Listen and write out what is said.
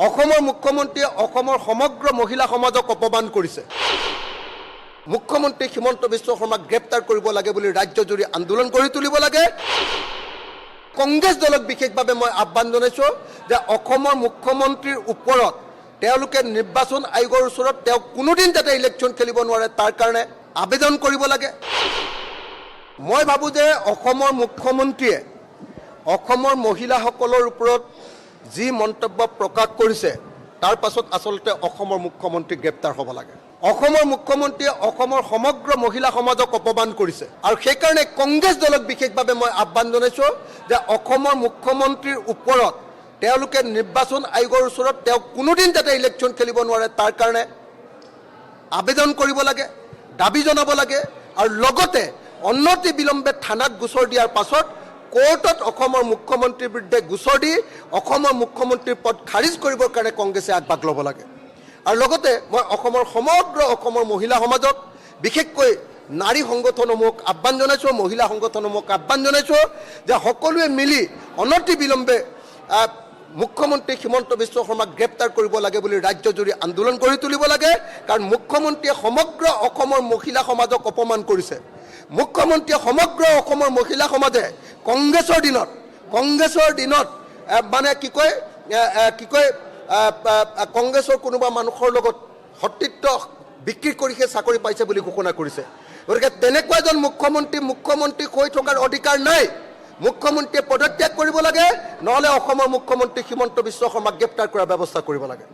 অসমৰ মুখ্যমন্ত্ৰীয়ে অসমৰ সমগ্ৰ মহিলা সমাজক অপমান কৰিছে। মুখ্যমন্ত্ৰী হিমন্ত বিশ্ব শৰ্মাক গ্ৰেপ্তাৰ কৰিব লাগে বুলি ৰাজ্যজুৰি আন্দোলন কৰি তুলিব লাগে। কংগ্ৰেছ দলক বিশেষভাৱে মই আহ্বান জনাইছোঁ যে অসমৰ মুখ্যমন্ত্ৰীৰ ওপৰত তেওঁলোকে নিৰ্বাচন আয়োগৰ ওচৰত তেওঁ কোনোদিন যাতে ইলেকশ্যন খেলিব নোৱাৰে তাৰ কাৰণে আবেদন কৰিব লাগে। মই ভাবোঁ যে অসমৰ মুখ্যমন্ত্ৰীয়ে অসমৰ মহিলাসকলৰ ওপৰত যি মন্তব্য প্ৰকাশ কৰিছে তাৰ পাছত আচলতে অসমৰ মুখ্যমন্ত্ৰী গ্ৰেপ্তাৰ হ'ব লাগে। অসমৰ মুখ্যমন্ত্ৰীয়ে অসমৰ সমগ্ৰ মহিলা সমাজক অপমান কৰিছে আৰু সেইকাৰণে কংগ্ৰেছ দলক বিশেষভাৱে মই আহ্বান জনাইছোঁ যে অসমৰ মুখ্যমন্ত্ৰীৰ ওপৰত তেওঁলোকে নিৰ্বাচন আয়োগৰ ওচৰত তেওঁ কোনোদিন যাতে ইলেকশ্যন খেলিব নোৱাৰে তাৰ কাৰণে আবেদন কৰিব লাগে, দাবী জনাব লাগে আৰু লগতে অনতি বিলম্বে থানাত গোচৰ দিয়াৰ পাছত কোৰ্টত অসমৰ মুখ্যমন্ত্ৰীৰ বিৰুদ্ধে গোচৰ দি অসমৰ মুখ্যমন্ত্ৰীৰ পদ খাৰিজ কৰিবৰ কাৰণে কংগ্ৰেছে আগভাগ ল'ব লাগে। আৰু লগতে মই সমগ্ৰ অসমৰ মহিলা সমাজক বিশেষকৈ নাৰী সংগঠনসমূহক আহ্বান জনাইছোঁ, মহিলা সংগঠনসমূহক আহ্বান জনাইছোঁ যে সকলোৱে মিলি অনতি বিলম্বে মুখ্যমন্ত্ৰী হিমন্ত বিশ্ব শৰ্মাক গ্ৰেপ্তাৰ কৰিব লাগে বুলি ৰাজ্যজুৰি আন্দোলন কৰি তুলিব লাগে। কাৰণ মুখ্যমন্ত্ৰীয়ে সমগ্ৰ অসমৰ মহিলা সমাজক অপমান কৰিছে। মুখ্যমন্ত্ৰীয়ে সমগ্ৰ অসমৰ মহিলা সমাজে কংগ্ৰেছৰ দিনত মানে কি কয় কংগ্ৰেছৰ কোনোবা মানুহৰ লগত সতীত্ব বিক্ৰী কৰি সেই চাকৰি পাইছে বুলি ঘোষণা কৰিছে। গতিকে তেনেকুৱা এজন মুখ্যমন্ত্ৰী হৈ থকাৰ অধিকাৰ নাই। মুখ্যমন্ত্ৰীয়ে পদত্যাগ কৰিব লাগে, নহ'লে অসমৰ মুখ্যমন্ত্ৰী হিমন্ত বিশ্ব শৰ্মাক গ্ৰেপ্তাৰ কৰাৰ ব্যৱস্থা কৰিব লাগে।